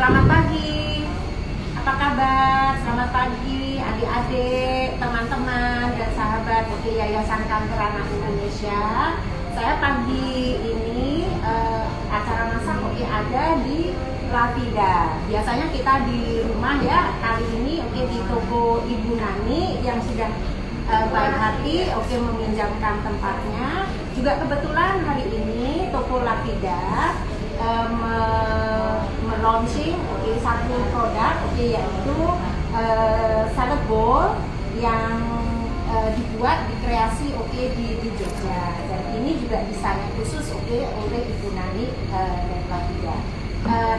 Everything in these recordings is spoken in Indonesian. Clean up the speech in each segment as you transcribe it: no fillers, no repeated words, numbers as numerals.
Selamat pagi. Apa kabar? Selamat pagi adik-adik, teman-teman dan sahabat Yayasan Kanker Anak Indonesia. Saya pagi ini acara masak ada di Lavida. Biasanya kita di rumah ya. Kali ini di toko Ibu Nani yang sudah baik hati meminjamkan tempatnya. Juga kebetulan hari ini toko Lavida launching satu produk yaitu salad bowl yang dibuat dikreasi di Jogja, dan ini juga desain khusus oleh Ibu Nani dan Lavida.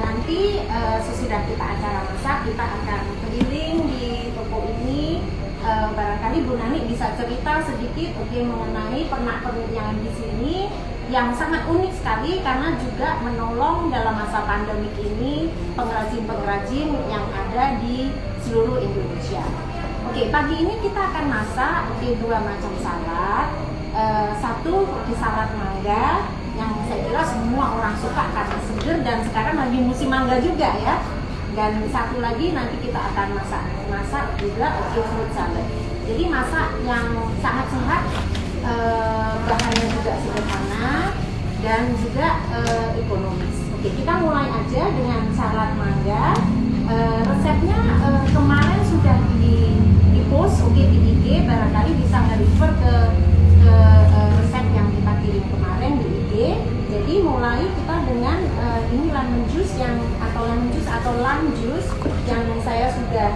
Nanti sesudah kita acara masak kita akan keliling di toko ini. Barangkali Bu Nani bisa cerita sedikit mengenai pernak-pernik yang di sini yang sangat unik sekali karena juga menolong dalam masa pandemik ini pengrajin-pengrajin yang ada di seluruh Indonesia. Pagi ini kita akan masak dua macam salad. Satu salad mangga yang saya kira semua orang suka karena seger dan sekarang lagi musim mangga juga ya. Dan satu lagi nanti kita akan masak juga fruit salad. Jadi masak yang sangat sehat, bahannya juga sederhana dan juga ekonomis. Kita mulai aja dengan salad mangga. Resepnya kemarin sudah di post di IG, barangkali bisa nge-refer ke resep yang kita kirim kemarin di IG. Jadi mulai kita dengan ini lemon juice atau lime juice yang saya sudah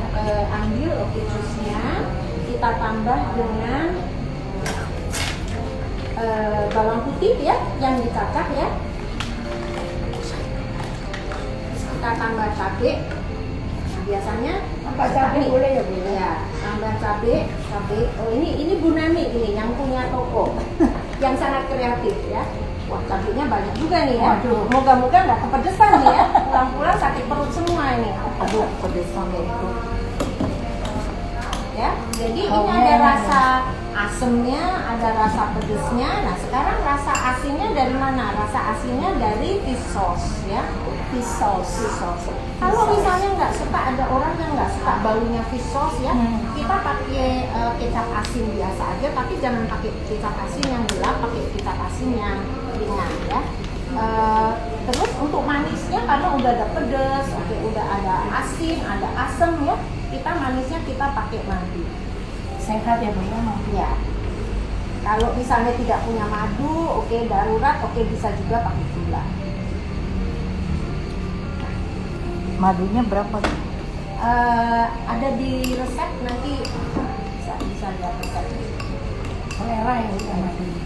ambil jusnya. Kita tambah dengan bawang putih ya yang dicacah ya. Kita tambah cabai. Nah, biasanya tambah cabai boleh ya Bu? Ya, tambah cabai. Oh ini Bu Nani ini yang punya toko yang sangat kreatif ya. Wah, cabainya banyak juga nih ya. Waduh. Moga-moga nggak kepedesan nih ya. Pulang-pulang sakit perut semua ini. Aduh, pedesan itu. Ya, jadi ini ada rasa asemnya, ada rasa pedesnya. Nah, sekarang rasa asinnya dari mana? Rasa asinnya dari fish sauce ya. Fish sauce. Kalau misalnya nggak suka, ada orang yang nggak suka baunya fish sauce ya, kita pakai kecap asin biasa aja, tapi jangan pakai kecap asin yang gelap, pakai kecap asin yang ringan ya. Terus untuk manisnya karena udah ada pedas, udah ada asin, ada asam ya, kita manisnya kita pakai madu. Sehat ya Bu ya? Ya. Kalau misalnya tidak punya madu, darurat, bisa juga pakai gula. Madunya berapa tuh? Ada di resep, nanti bisa lihat resepnya. Selera ya Bu madunya.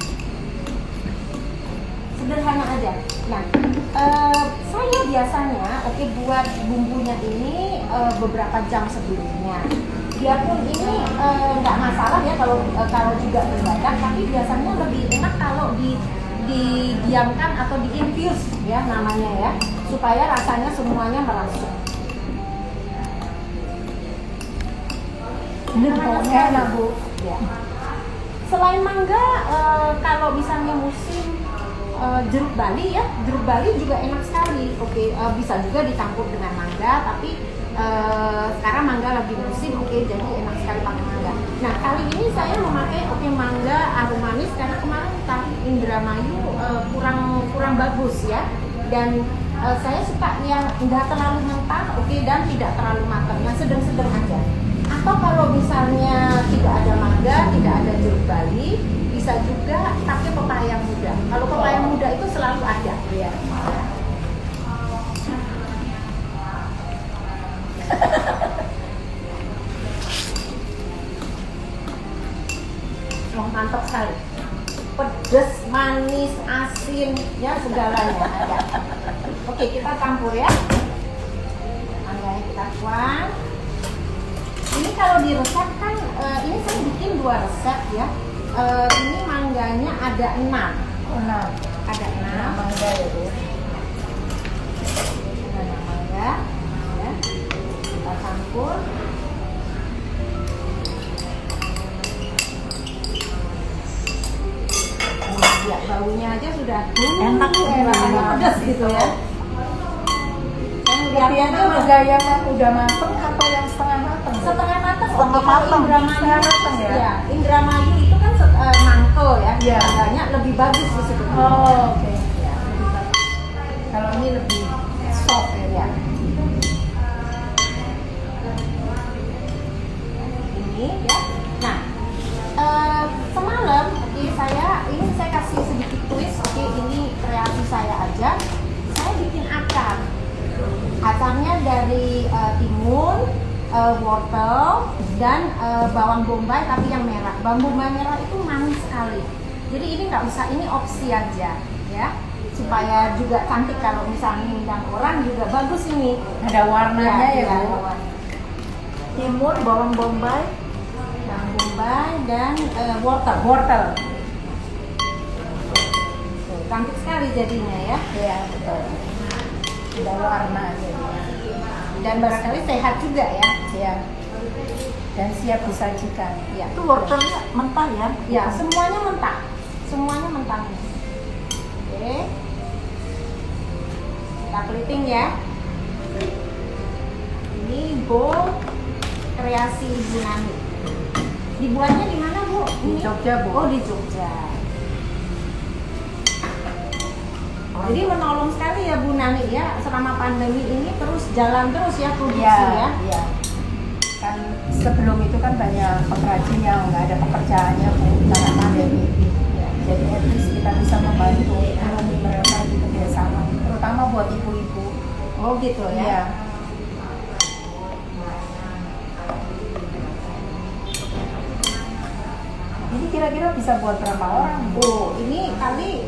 Sederhana aja. Nah, saya biasanya buat bumbunya ini beberapa jam sebelumnya. Biarpun ini nggak masalah ya kalau juga mendadak, tapi biasanya lebih enak kalau didiamkan atau diinfuse ya namanya ya, supaya rasanya semuanya merasuk. Ini baunya enak Bu. Ya. Selain mangga, kalau misalnya musim jeruk bali ya, jeruk bali juga enak sekali. Bisa juga dicampur dengan mangga, tapi sekarang mangga lagi musim, jadi enak sekali pakai mangga. Nah, kali ini saya memakai mangga arum manis karena kemarin tahu Indramayu kurang bagus ya, dan saya suka yang nggak terlalu mentah, dan tidak terlalu matang, yang sedang-sedang aja. Atau kalau misalnya tidak ada mangga, tidak ada jeruk bali, bisa juga pakai pepaya muda. Kalau pepaya muda itu selalu ada ya. Mantap sekali. Pedas, manis, asin, ya segalanya ada. Kita campur ya. Mangganya kita tuang. Ini kalau di resep kan, ini saya bikin 2 resep ya. Ini mangganya ada 6. Ada 6 mangga ya Bu. Ada mangga ya. Kita campur. Ya, baunya aja sudah enak rasanya pedas gitu ya. Saya Kopinya tuh juga yang udah mateng atau yang setengah mateng? setengah matang. Setengah Oke, kalau matang. Indramayu Setengah matang ya? ya, Indramayu itu kan mangkel ya, Iya. harganya lebih bagus di situ. Oh, oke. Ya, lebih bagus. Kalau ini lebih soft ya. Ya. Ini ya. Nah, semalam ini saya kasih sedikit twist. Oke, ini kreasi saya aja. Saya bikin acar. Acarnya dari timun, wortel dan bawang bombay tapi yang merah. Bawang bombay merah itu manis sekali. Jadi ini nggak usah, ini opsi aja ya. Supaya juga cantik kalau misalnya ngundang orang juga bagus ini. Ada warnanya ya, ada Bu. warna. Timun, bawang bombay, dan wortel. Wortel. Tuh, cantik sekali jadinya ya. Iya, betul. Ada warna jadinya. Dan barangkali sehat juga ya. Iya. Dan siap disajikan. Ya. Itu wortelnya mentah ya? Ya, semuanya mentah. Semuanya mentah. Oke. Kita keliting ya. Ini bowl kreasi Ibu Nani. Dibuatnya di mana, Bu? Di Jogja, Bu. Oh, di Jogja. Jadi menolong sekali ya Bu Nani ya, selama pandemi ini terus jalan terus ya produksi ya. Iya. Kan sebelum itu kan banyak pengrajin yang nggak ada pekerjaannya, Bu, karena pandemi. Ya. Jadi at least kita bisa membantu ekonomi mereka gitu bersama, terutama buat ibu-ibu. Oh gitu ya. Iya. Jadi kira-kira bisa buat berapa orang, Bu? Oh, ini kali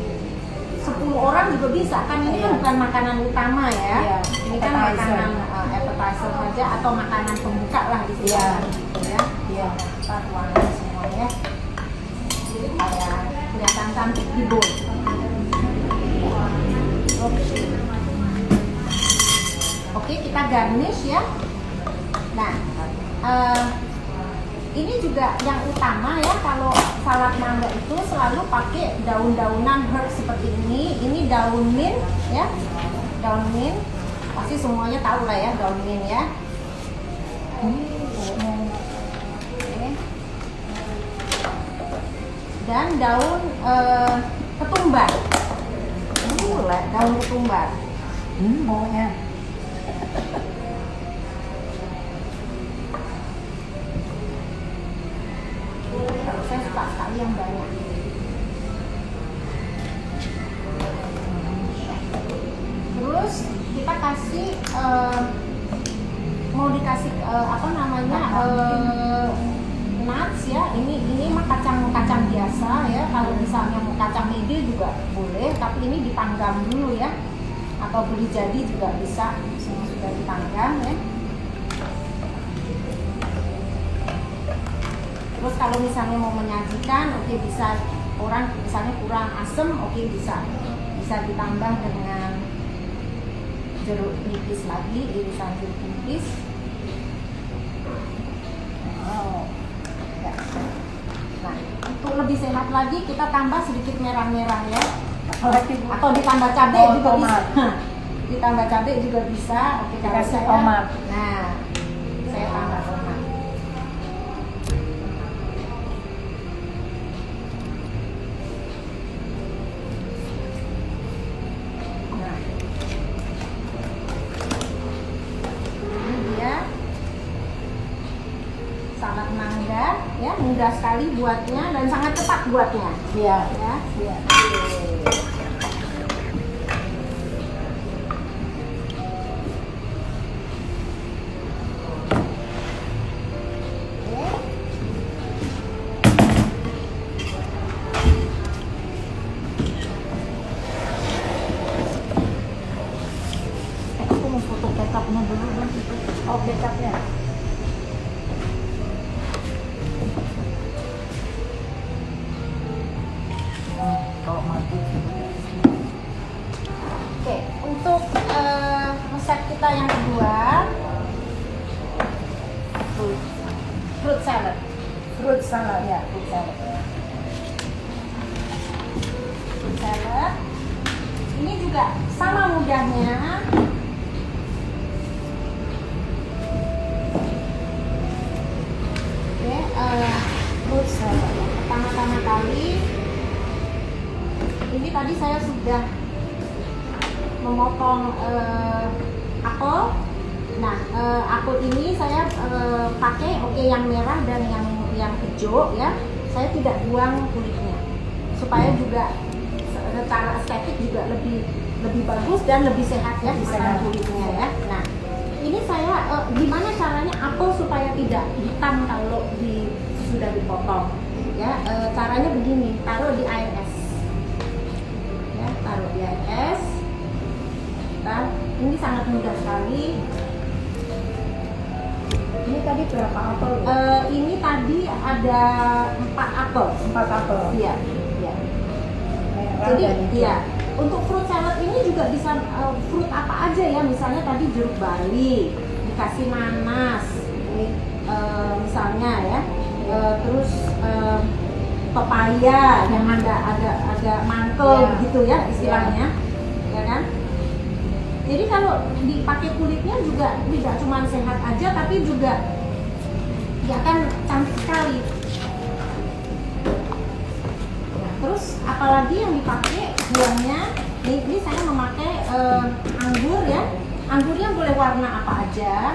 10 orang juga bisa kan, ini kan Iya. bukan makanan utama ya. Iya, Ini kan appetizer. makanan appetizer saja atau makanan pembuka lah di sini Iya. gitu ya. Iya. Kita tuangin semuanya supaya kelihatan cantik di bowl. Oke, kita garnish ya. Nah, ini juga yang utama ya, kalau salad mangga itu selalu pakai daun-daunan herb seperti ini. Ini daun mint ya, daun mint. Pasti semuanya tahu lah ya daun mint ya. Oke. Dan daun ketumbar. Daun ketumbar. Baunya. Saya suka sekali yang banyak. Terus kita kasih mau dikasih apa namanya nuts ya. Ini mah kacang biasa ya. Kalau misalnya mau kacang mede juga boleh, tapi ini dipanggang dulu ya. Atau beli jadi juga bisa, semua sudah dipanggang ya. Terus kalau misalnya mau menyajikan, oke, bisa orang misalnya kurang asem, oke, bisa ditambah dengan jeruk nipis lagi, irisan jeruk nipis. Oh. Ya. Nah, untuk lebih sehat lagi kita tambah sedikit merah-merah ya. Apalagi, Bu? Atau ditambah cabai Oh, juga tomat. bisa. Ditambah cabai juga bisa. Oke, kalau Dikasih saya, tomat. Nah, saya tambah tomat. Nah, ini dia salad mangga ya, mudah sekali buatnya dan sangat cepat buatnya Iya. ya. Iya. Oke. Aku mau foto kecapnya dulu kan itu. Oh, kecapnya. Kalau mati. Oke, untuk resep kita yang kedua, fruit salad. Fruit salad ya, Fruit salad. Fruit salad. Ini juga sama mudahnya. ini tadi saya sudah memotong apel. Nah, apel ini saya pakai yang merah dan yang hijau ya. Saya tidak buang kulitnya supaya juga secara estetik juga lebih bagus dan lebih sehat ya makan kulitnya ya. Nah, ini saya gimana caranya apel supaya tidak hitam kalau sudah dipotong ya. Caranya begini, taruh di air es ya, taruh di air es. Nah, ini sangat mudah sekali. Ini tadi berapa apel? Ini tadi ada 4 apel. 4 apel. Iya, iya. Merah Jadi dan hijau. iya, untuk fruit salad ini juga bisa fruit apa aja ya. Misalnya tadi jeruk bali, dikasih nanas, ini misalnya ya. Terus pepaya yang agak mangkel Ya. gitu ya istilahnya, ya kan? Jadi kalau dipakai kulitnya juga tidak cuma sehat aja, tapi juga ya kan cantik sekali. Nah, terus apalagi yang dipakai buahnya? Ini saya memakai anggur ya. Anggurnya boleh warna apa aja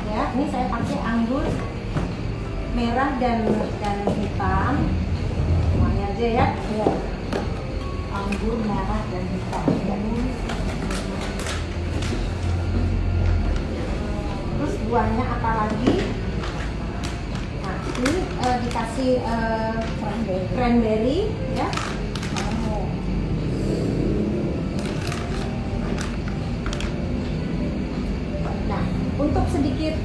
ya. Ini saya pakai anggur merah dan hitam. Semuanya aja ya. Ya. Anggur merah dan hitam. Terus buahnya apa lagi? Nah, ini dikasih cranberry ya. Oh. Nah, untuk sedikit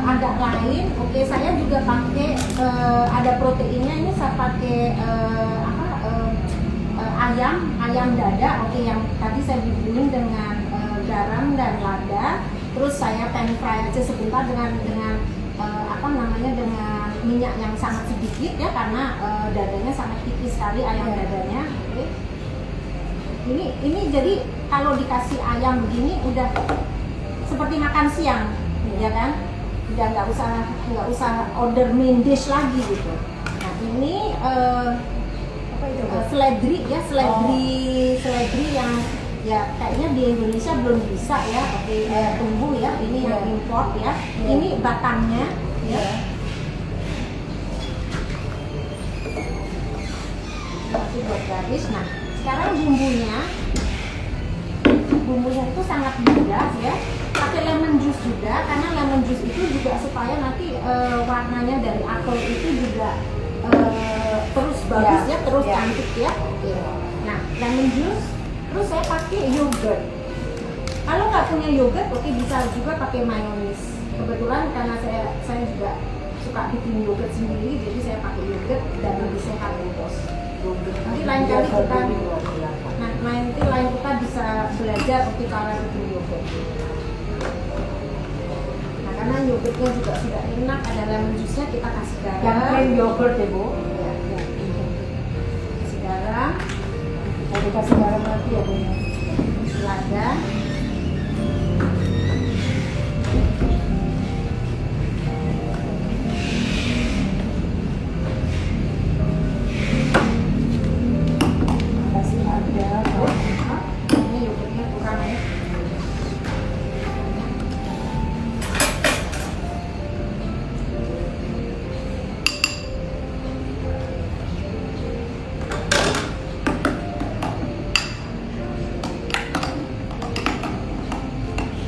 agak lain, oke, saya juga pakai ada proteinnya. Ini saya pakai ayam dada, oke, yang tadi saya bumbuin dengan garam dan lada. Terus saya pan fry aja sebentar dengan dengan minyak yang sangat sedikit ya, karena dadanya sangat tipis sekali ayam dadanya. Oke. Ini jadi kalau dikasih ayam begini udah seperti makan siang, ya kan? Udah nggak usah order main dish lagi gitu. Nah, ini Apa itu? seledri ya, seledri yang ya kayaknya di Indonesia belum bisa ya, oke, tumbuh ya. Ini yang import ya. Ini batangnya ya. Masih buat garis. Nah, sekarang bumbunya itu sangat mudah ya. Pakai lemon juice juga, karena lemon juice itu juga supaya nanti warnanya dari apel itu juga terus bagus ya, terus cantik ya. Oke. Nah, lemon juice. Terus saya pakai yogurt. Kalau nggak punya yogurt, oke, bisa juga pakai mayonis. Kebetulan karena saya juga suka bikin yogurt sendiri, jadi saya pakai yogurt dan lebih sehat bos. Nanti lain kali kita bisa belajar untuk cara bikin yogurt. Nah, karena yogurtnya juga sudah enak, ada lemon juice-nya, kita kasih garam. Yang plain yogurt ya, Bu? Ya. Kasih garam. Mau dikasih garam lagi ya, Bu? Lada. Kasih lada. Ini yogurtnya kurang ya.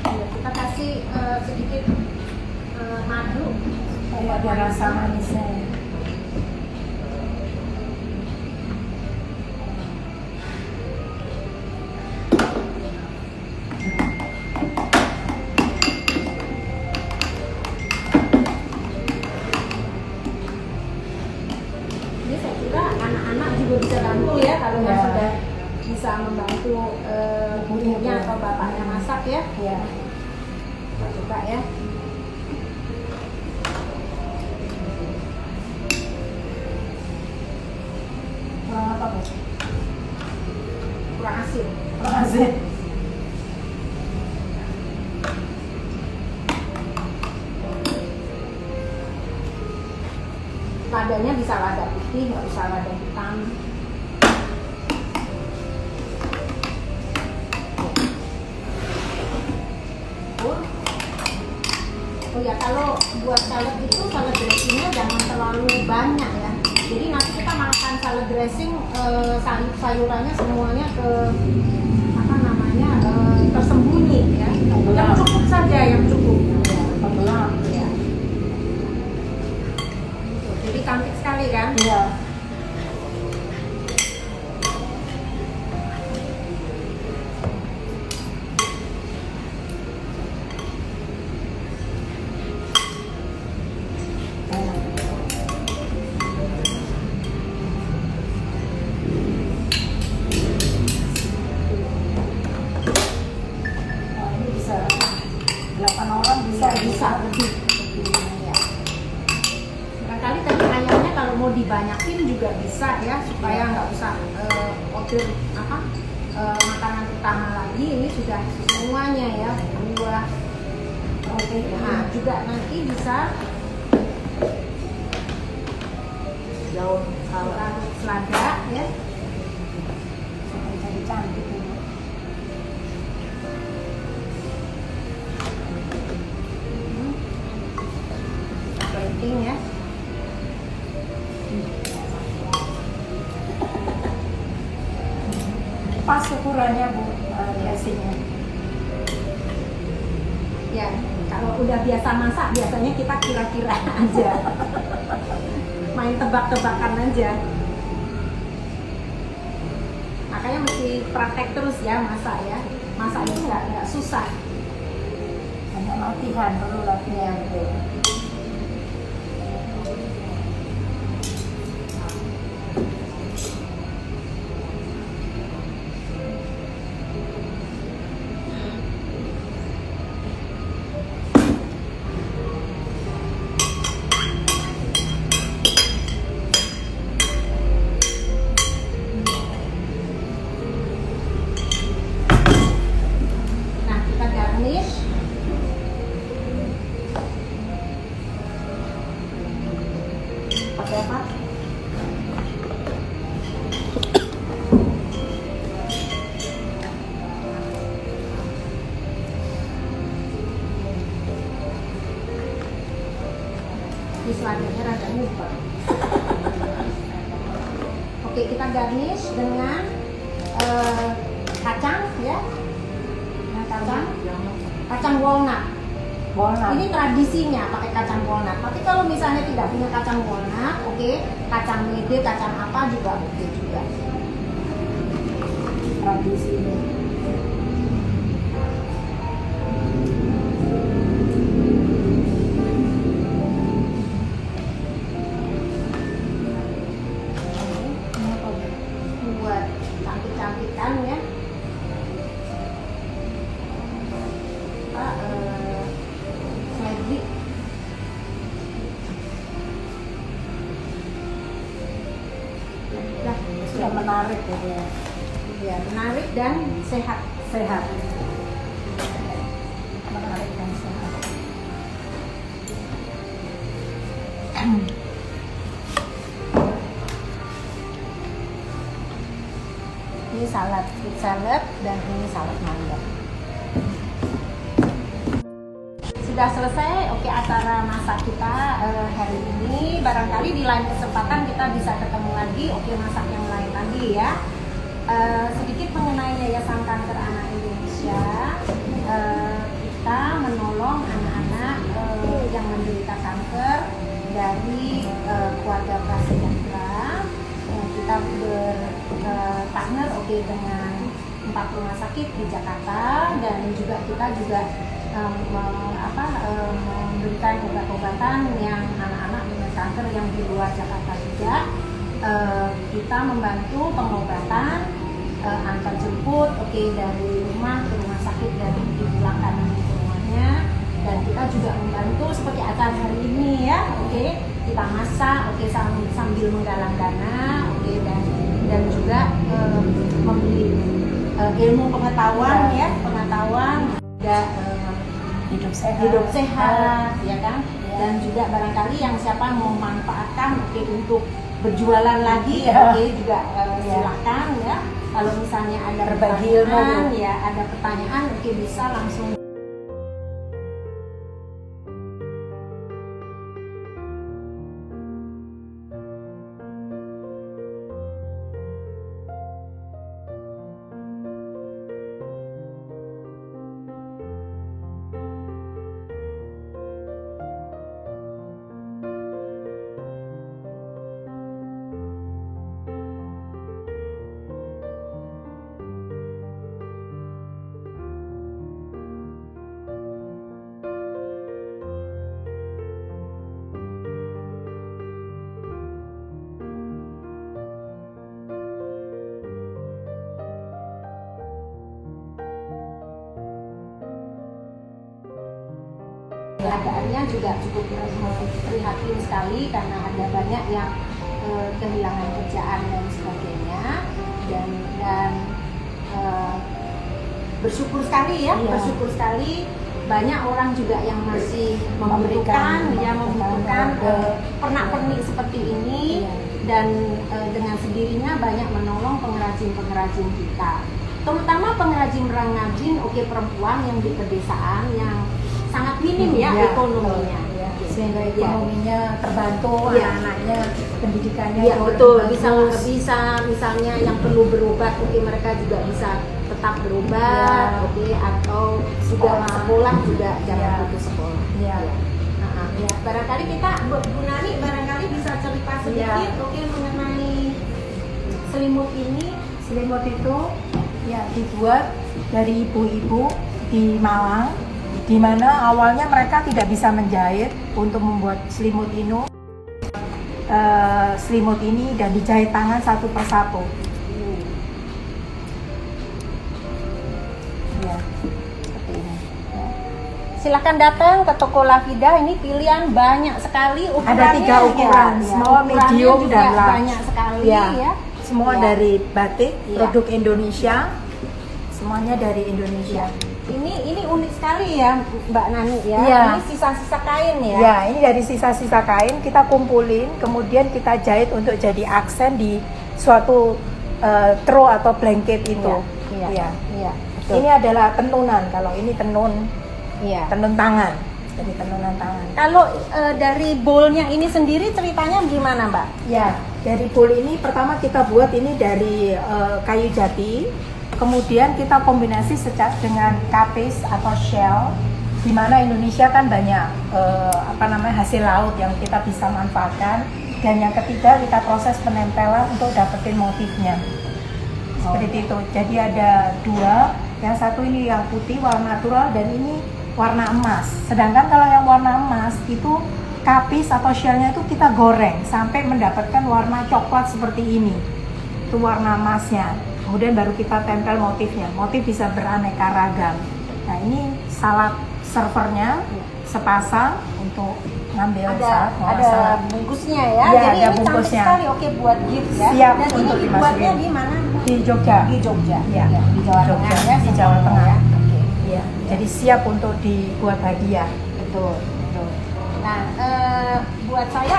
Kita kasih sedikit madu Kayak ada rasa manisnya ya. Ini saya kira anak-anak juga bisa bantu ya, kalau yang sudah bisa membantu ibunya atau bapaknya masak ya. Ya. Kita coba ya. Kurang apa, Bu? Kurang asin. Kurang asin. Ladanya bisa lada putih, nggak usah lada hitam. Oh ya, kalau buat salad itu salad dressingnya jangan terlalu banyak ya. Jadi nanti kita makan salad dressing sayurannya semuanya ke apa namanya tersembunyi ya. Yang cukup saja yang cukup. Pembelah. Ya. Jadi cantik sekali kan? Iya. Ini bisa 8 orang Bisa lebih. Ya. Barangkali tadi ayamnya kalau mau dibanyakin juga bisa ya, supaya nggak usah order makanan utama lagi. Ini sudah semuanya ya, buah. Oke, nah juga nanti bisa daun selada ya. jadi cantik ini. Plating ya. Pas ukurannya Bu, dressingnya. Ya, kalau udah biasa masak biasanya kita kira-kira aja. Main tebak-tebakan aja. Makanya mesti praktek terus ya masak ya. Masak itu nggak susah. Hanya latihan, perlu latihan. Nah, kita garnish. Pakai apa? Di selanjutnya rada ngumpet. Oke, kita garnish dengan kacang ya. Nah, kacang walnut. Walnut. Ini tradisinya pakai kacang walnut. Tapi kalau misalnya tidak punya kacang walnut, oke, kacang mede, kacang apa juga oke juga. Tradisi ini. Ini apa Bu? Buat cantik-cantikan ya. Fabric. Nah, Sudah menarik ya Bu. ya, menarik dan sehat. Sehat. Menarik dan sehat. Ini salad, fruit salad, dan ini salad mangga. Sudah selesai, oke, acara masak kita hari ini. Barangkali di lain kesempatan kita bisa ketemu lagi, oke, masak yang lain lagi ya. Sedikit mengenai Yayasan Kanker Anak Indonesia, kita menolong anak-anak yang menderita kanker dari keluarga prasejahtera. Kita berpartner dengan 4 rumah sakit di Jakarta, dan juga kita memberikan obat-obatan yang anak-anak dengan kanker yang di luar Jakarta juga. Kita membantu pengobatan antar jemput, dari rumah ke rumah sakit dan dipulangkan ke rumahnya. Dan kita juga membantu seperti acara hari ini ya, kita masak, sambil menggalang dana, dan juga memberi ilmu pengetahuan ya, juga hidup sehat ya kan. Dan juga barangkali yang siapa mau manfaatkan untuk berjualan lagi juga silakan ya. Kalau misalnya ada Berbagi pertanyaan ilmu. ya, ada pertanyaan bisa langsung Keadaannya juga cukup prihatin sekali karena ada banyak yang kehilangan kerjaan dan sebagainya, dan bersyukur sekali ya, Iya. bersyukur sekali banyak orang juga yang masih membutuhkan pernak-pernik seperti ini. Iya. Dan dengan sendirinya banyak menolong pengrajin-pengrajin kita, terutama pengrajin rajin perempuan yang di pedesaan yang sangat minim ya Iya, ekonominya. iya. Oke. Sehingga Iya. ekonominya terbantu, Iya. anak-anaknya pendidikannya Iya itu betul, lebih bisa bagus. misalnya yang perlu berobat, mereka juga bisa tetap berobat, Iya. atau juga sekolah juga jangan Iya. putus sekolah. Iya. Ya, barangkali kita Bu Nani barangkali bisa cerita sedikit Iya. mengenai selimut ini. Selimut itu ya dibuat dari ibu-ibu di Malang, di mana awalnya mereka tidak bisa menjahit untuk membuat selimut ini dan dijahit tangan satu persatu. Ya, seperti ini. Ya. Silakan datang ke toko Lafida, ini pilihan banyak sekali ukurannya. Ada 3 ukuran, small, ukurannya medium, juga dan large. banyak sekali Ya. ya. Semua Ya. dari batik, Iya. produk Indonesia, semuanya dari Indonesia. Ini unik sekali ya Mbak Nani ya. Iya. Ini sisa-sisa kain ya. Ya, ini dari sisa-sisa kain kita kumpulin, kemudian kita jahit untuk jadi aksen di suatu throw atau blanket itu. Iya. Iya. Iya. Betul. Ini adalah tenunan. Kalau ini tenun Iya. tangan. Jadi tenunan tangan. Kalau dari bowlnya ini sendiri ceritanya gimana Mbak? Ya, dari bowl ini pertama kita buat ini dari kayu jati. Kemudian kita kombinasi dengan kapis atau shell, di mana Indonesia kan banyak hasil laut yang kita bisa manfaatkan. Dan yang ketiga kita proses penempelan untuk dapetin motifnya. Seperti itu. Jadi ada 2, yang satu ini yang putih warna natural dan ini warna emas. Sedangkan kalau yang warna emas itu kapis atau shellnya itu kita goreng sampai mendapatkan warna coklat seperti ini. Itu warna emasnya. Kemudian baru kita tempel motifnya. Motif bisa beraneka ragam. Nah ini salad servernya sepasang untuk ngambil salad. Ada bungkusnya ya. Iya, Jadi ada ini bungkusnya. cantik sekali, oke buat gift ya. Siap Dan ini untuk dibuatnya dimasukin. di mana? Di Jogja. Di Jogja. Iya, Di Jawa Jogja, Tengah ya. di Jawa semuanya Tengah. ya. Oke. Iya, jadi siap untuk dibuat hadiah. Betul, betul. Nah, buat saya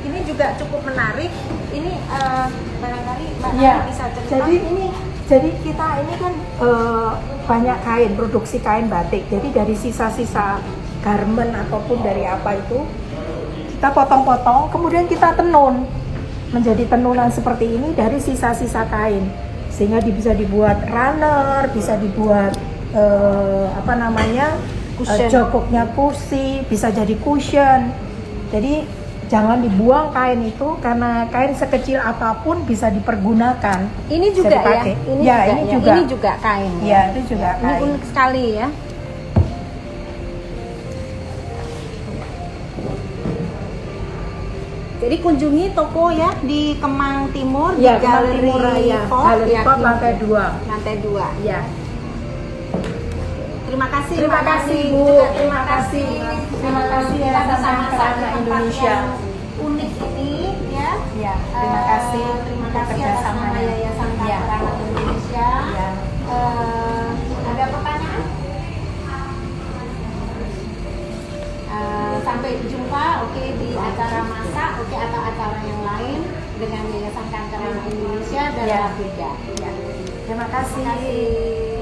ini juga cukup menarik. Ini barangkali Mbak Iya. Nani bisa cerita. Jadi kita ini kan banyak kain, produksi kain batik. Jadi dari sisa-sisa garment ataupun dari apa itu kita potong-potong, kemudian kita tenun menjadi tenunan seperti ini dari sisa-sisa kain, sehingga bisa dibuat runner, bisa dibuat Cushion. jokoknya kursi, bisa jadi cushion. Jadi jangan dibuang kain itu, karena kain sekecil apapun bisa dipergunakan. Ini Bisa juga ya. dipakai. Ini Ya, juga, ini ya. juga. Ini juga kain. Ya, itu juga Ini kain. unik sekali ya. Jadi kunjungi toko ya di Kemang Timur, Ya, di Kemang Galeri Timur Raya, Pop, Galeri ya, Pop di- lantai 2. Lantai 2. Ya. Terima kasih. Terima Mbak kasih, Nani. Bu. Juga Terima kasih. Terima kasih kita Yayasan bersama-sama Karana di tempat Indonesia. yang unik ini ya. Ya, terima kasih Terima untuk kasih atas nama kerjasamanya. Yayasan Ya. Karana Indonesia. Ya. Ada pertanyaan? Sampai jumpa, oke, di acara masak, oke, atau acara yang lain dengan Yayasan Kanker Anak Indonesia dan Ya. Lafida. Ya. Terima kasih. Terima kasih.